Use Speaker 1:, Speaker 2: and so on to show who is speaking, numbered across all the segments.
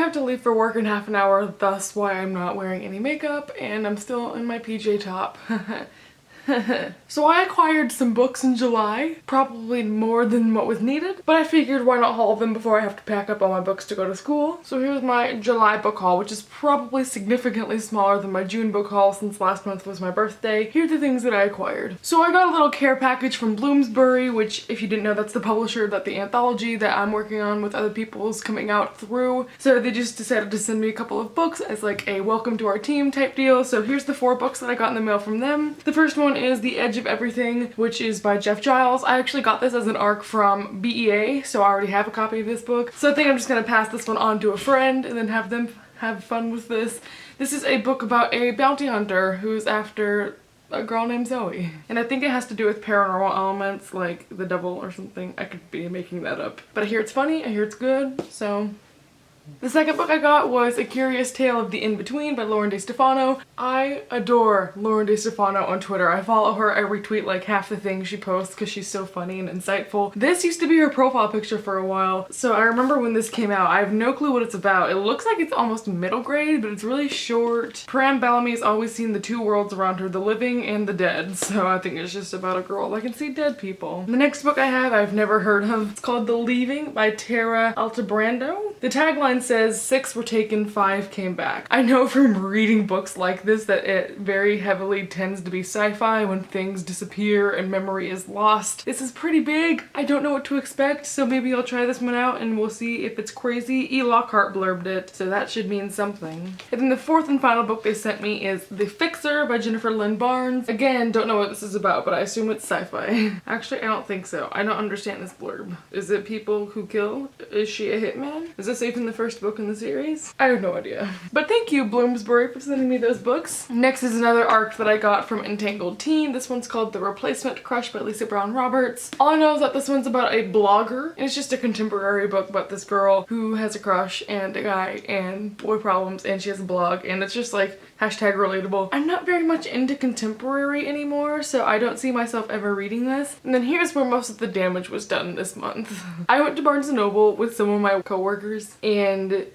Speaker 1: have to leave for work in half an hour, thus why I'm not wearing any makeup and I'm still in my PJ top. So I acquired some books in July, probably more than what was needed, but I figured why not haul them before I have to pack up all my books to go to school. So here's my July book haul, which is probably significantly smaller than my June book haul since last month was my birthday. Here are the things that I acquired. So I got a little care package from Bloomsbury, which if you didn't know, that's the publisher that the anthology that I'm working on with other people is coming out through. So they just decided to send me a couple of books as like a welcome to our team type deal. So here's the 4 books that I got in the mail from them. The first one is The Edge of Everything, which is by Jeff Giles. I actually got this as an ARC from BEA, so I already have a copy of this book. So I think I'm just gonna pass this one on to a friend and then have them have fun with this. This is a book about a bounty hunter who's after a girl named Zoe. And I think it has to do with paranormal elements like the devil or something. I could be making that up. But I hear it's funny, I hear it's good, so. The second book I got was A Curious Tale of the In-Between by Lauren DeStefano. I adore Lauren DeStefano on Twitter. I follow her, I retweet like half the things she posts because she's so funny and insightful. This used to be her profile picture for a while, so I remember when this came out. I have no clue what it's about. It looks like it's almost middle grade, but it's really short. Pram Bellamy's always seen the 2 worlds around her, the living and the dead, so I think it's just about a girl that can see dead people. The next book I have I've never heard of. It's called The Leaving by Tara Altabrando. The tagline says 6 were taken, 5 came back. I know from reading books like this that it very heavily tends to be sci-fi when things disappear and memory is lost. This is pretty big. I don't know what to expect, so maybe I'll try this one out and we'll see if it's crazy. E. Lockhart blurbed it, so that should mean something. And then the 4th and final book they sent me is The Fixer by Jennifer Lynn Barnes. Again, don't know what this is about, but I assume it's sci-fi. Actually, I don't think so. I don't understand this blurb. Is it people who kill? Is she a hitman? Is this even the first book in the series? I have no idea. But thank you, Bloomsbury, for sending me those books. Next is another ARC that I got from Entangled Teen. This one's called The Replacement Crush by Lisa Brown Roberts. All I know is that this one's about a blogger, and it's just a contemporary book about this girl who has a crush and a guy and boy problems, and she has a blog, and it's just like hashtag relatable. I'm not very much into contemporary anymore, so I don't see myself ever reading this. And then here's where most of the damage was done this month. I went to Barnes & Noble with some of my coworkers and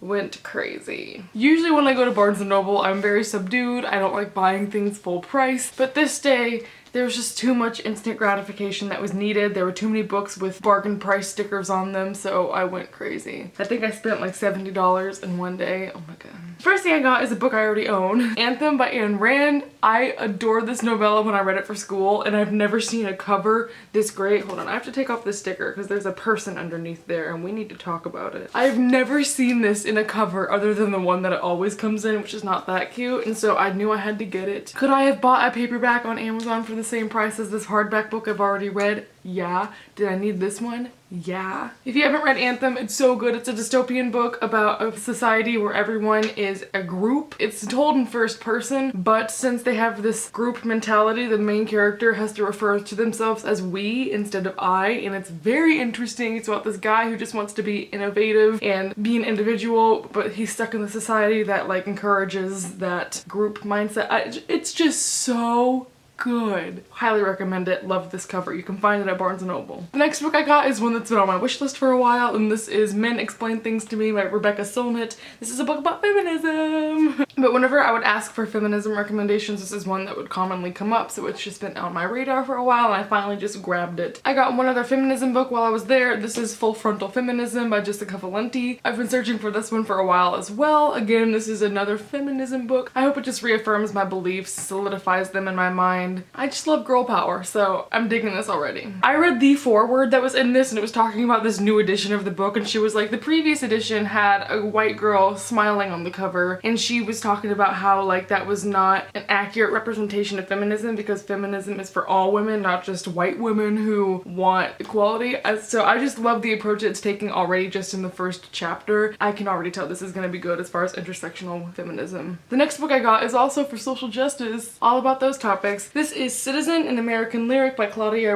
Speaker 1: went crazy. Usually when I go to Barnes & Noble, I'm very subdued. I don't like buying things full price, but this day there was just too much instant gratification that was needed. There were too many books with bargain price stickers on them, so I went crazy. I think I spent like $70 in one day. Oh my god. First thing I got is a book I already own. Anthem by Ayn Rand. I adored this novella when I read it for school, and I've never seen a cover this great. Hold on, I have to take off this sticker because there's a person underneath there and we need to talk about it. I've never seen this in a cover other than the one that it always comes in, which is not that cute, and so I knew I had to get it. Could I have bought a paperback on Amazon for the same price as this hardback book I've already read? Yeah. Did I need this one? Yeah. If you haven't read Anthem, it's so good. It's a dystopian book about a society where everyone is a group. It's told in first person, but since they have this group mentality, the main character has to refer to themselves as we instead of I, and it's very interesting. It's about this guy who just wants to be innovative and be an individual, but he's stuck in the society that like encourages that group mindset. It's just so good. Highly recommend it. Love this cover. You can find it at Barnes & Noble. The next book I got is one that's been on my wish list for a while, and this is Men Explain Things to Me by Rebecca Solnit. This is a book about feminism. But whenever I would ask for feminism recommendations, this is one that would commonly come up, so it's just been on my radar for a while, and I finally just grabbed it. I got one other feminism book while I was there. This is Full Frontal Feminism by Jessica Valenti. I've been searching for this one for a while as well. Again, this is another feminism book. I hope it just reaffirms my beliefs, solidifies them in my mind. I just love girl power, so I'm digging this already. I read the foreword that was in this, and it was talking about this new edition of the book, and she was like, the previous edition had a white girl smiling on the cover, and she was talking about how like that was not an accurate representation of feminism because feminism is for all women, not just white women who want equality. So I just love the approach it's taking already just in the first chapter. I can already tell this is going to be good as far as intersectional feminism. The next book I got is also for social justice, all about those topics. This is Citizen, an American Lyric by Claudia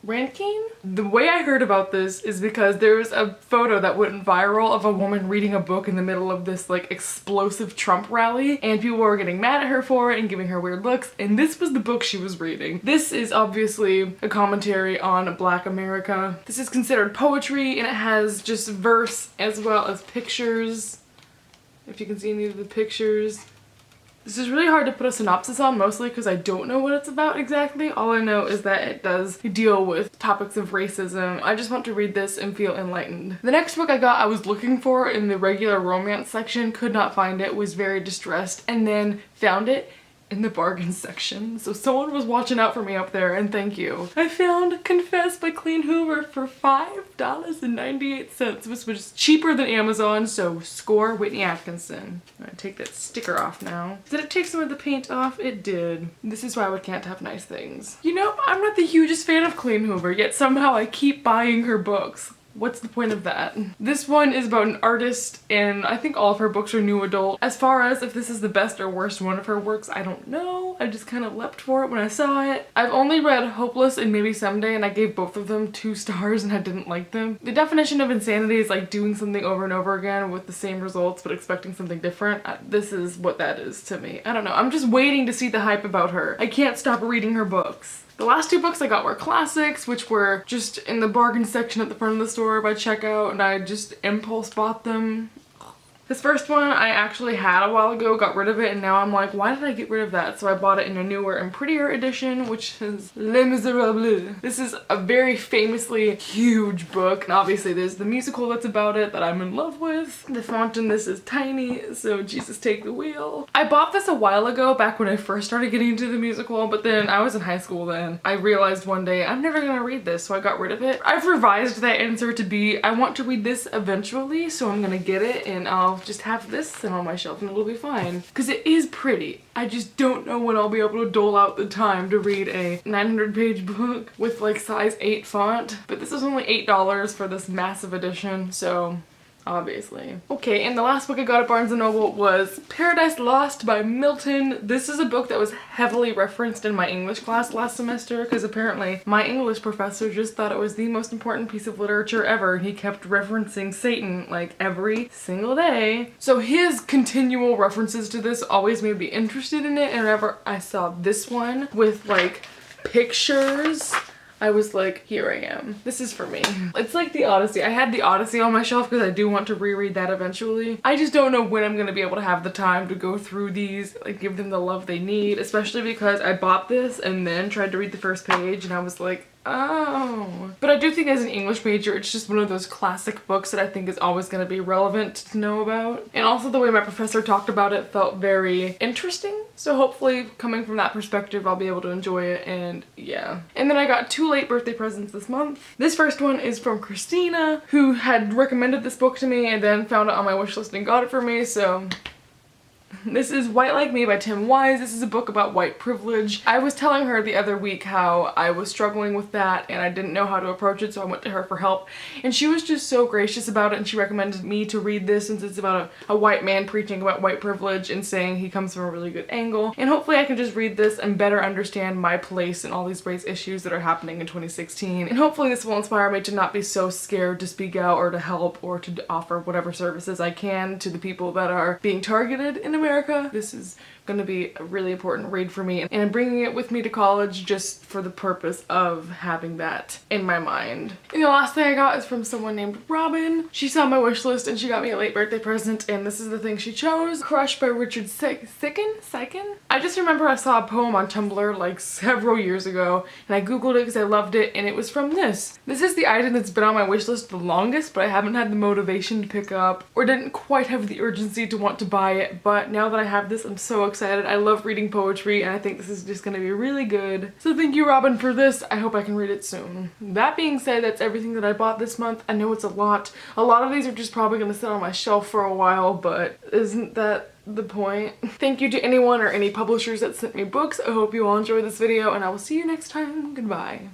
Speaker 1: Rankin? The way I heard about this is because there was a photo that went viral of a woman reading a book in the middle of this like explosive Trump rally, and people were getting mad at her for it and giving her weird looks, and this was the book she was reading. This is obviously a commentary on Black America. This is considered poetry, and it has just verse as well as pictures. If you can see any of the pictures. This is really hard to put a synopsis on, mostly because I don't know what it's about exactly. All I know is that it does deal with topics of racism. I just want to read this and feel enlightened. The next book I got I was looking for in the regular romance section, could not find it, was very distressed, and then found it in the bargain section. So someone was watching out for me up there, and thank you. I found Confess by Clean Hoover for $5.98, which was cheaper than Amazon, so score Whitney Atkinson. I'm gonna take that sticker off now. Did it take some of the paint off? It did. This is why we can't have nice things. You know, I'm not the hugest fan of Clean Hoover, yet somehow I keep buying her books. What's the point of that? This one is about an artist, and I think all of her books are new adult. As far as if this is the best or worst one of her works, I don't know. I just kind of leapt for it when I saw it. I've only read Hopeless and Maybe Someday, and I gave both of them 2 stars and I didn't like them. The definition of insanity is like doing something over and over again with the same results but expecting something different. This is what that is to me. I don't know. I'm just waiting to see the hype about her. I can't stop reading her books. The last 2 books I got were classics, which were just in the bargain section at the front of the store by checkout, and I just impulse bought them. This first one I actually had a while ago, got rid of it, and now I'm like, why did I get rid of that? So I bought it in a newer and prettier edition, which is Les Miserables. This is a very famously huge book, and obviously there's the musical that's about it that I'm in love with. The font in this is tiny, so Jesus take the wheel. I bought this a while ago, back when I first started getting into the musical, but then I was in high school then. I realized one day I'm never gonna read this, so I got rid of it. I've revised that answer to be, I want to read this eventually, so I'm gonna get it and I'll just have this on my shelf and it'll be fine. Because it is pretty. I just don't know when I'll be able to dole out the time to read a 900-page book with like size 8 font. But this is only $8 for this massive edition, so obviously. Okay, and the last book I got at Barnes & Noble was Paradise Lost by Milton. This is a book that was heavily referenced in my English class last semester because apparently my English professor just thought it was the most important piece of literature ever. He kept referencing Satan like every single day. So his continual references to this always made me interested in it, and whenever I saw this one with like pictures, I was like, here I am. This is for me. It's like the Odyssey. I had the Odyssey on my shelf because I do want to reread that eventually. I just don't know when I'm gonna be able to have the time to go through these, like give them the love they need, especially because I bought this and then tried to read the first page and I was like, oh. But I do think as an English major, it's just one of those classic books that I think is always going to be relevant to know about. And also the way my professor talked about it felt very interesting. So hopefully coming from that perspective, I'll be able to enjoy it, and yeah. And then I got 2 late birthday presents this month. This first one is from Christina, who had recommended this book to me and then found it on my wish list and got it for me, so this is White Like Me by Tim Wise. This is a book about white privilege. I was telling her the other week how I was struggling with that and I didn't know how to approach it, so I went to her for help. And she was just so gracious about it, and she recommended me to read this since it's about a white man preaching about white privilege and saying he comes from a really good angle. And hopefully I can just read this and better understand my place in all these race issues that are happening in 2016. And hopefully this will inspire me to not be so scared to speak out or to help or to offer whatever services I can to the people that are being targeted in America. This is going to be a really important read for me, and I'm bringing it with me to college just for the purpose of having that in my mind. And the last thing I got is from someone named Robin. She saw my wish list and she got me a late birthday present, and this is the thing she chose. Crush by Richard Siken? I just remember I saw a poem on Tumblr like several years ago and I googled it because I loved it, and it was from this. This is the item that's been on my wish list the longest, but I haven't had the motivation to pick up or didn't quite have the urgency to want to buy it, but now that I have this, I'm so excited. I love reading poetry and I think this is just gonna be really good. So thank you, Robin, for this. I hope I can read it soon. That being said, that's everything that I bought this month. I know it's a lot. A lot of these are just probably gonna sit on my shelf for a while, but isn't that the point? Thank you to anyone or any publishers that sent me books. I hope you all enjoyed this video, and I will see you next time. Goodbye.